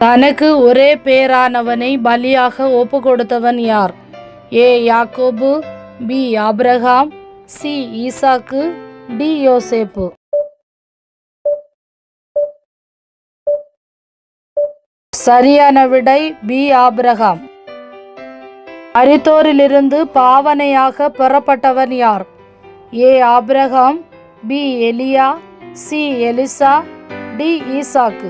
தனக்கு ஒரே பேரானவனை பலியாக ஒப்பு கொடுத்தவன் யார்? ஏ யாக்கோபு, பி ஆபிரகாம், சி ஈசாக்கு, டி யோசேப்பு. சரியான விடை பி ஆபிரகாம். மரித்தோரிலிருந்து பாவனையாக பெறப்பட்டவன் யார்? ஏ ஆபிரகாம், பி எலியா, சி எலிசா, டி ஈசாக்கு.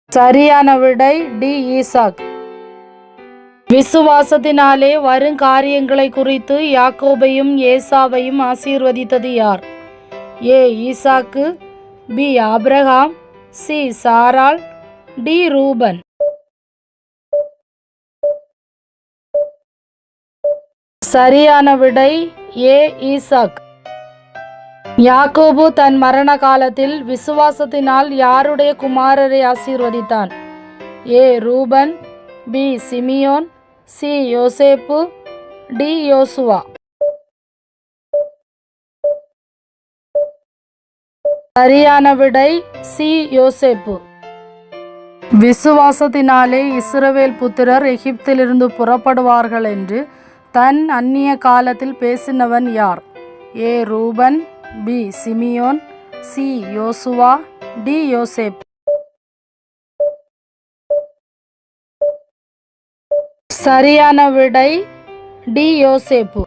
சரியான விடை டி ஈசாக். விசுவாசத்தினாலே வருங்காரியங்களை குறித்து யாக்கோபையும் ஏசாவையும் ஆசீர்வதித்தது யார்? ஏ ஈசாக்கு, பி ஆபிரகாம், சி சாராள், டி ரூபன். சரியான விடை ஏ ஈசாக். யாக்கோபு தன் மரண காலத்தில் விசுவாசத்தினால் யாருடைய குமாரரை ஆசீர்வதித்தான்? ஏ ரூபன், பி சிமியோன், சி யோசேப்பு, டி யோசுவா. சரியான விடை சி யோசேப்பு. விசுவாசத்தினாலே இஸ்ரவேல் புத்திரர் எகிப்திலிருந்து புறப்படுவார்கள் என்று தன் அந்நிய காலத்தில் பேசினவன் யார்? ஏ ரூபன், பி சிமியோன், சி யோசுவா, டி யோசேப். சரியான விடை டி யோசேப்பு.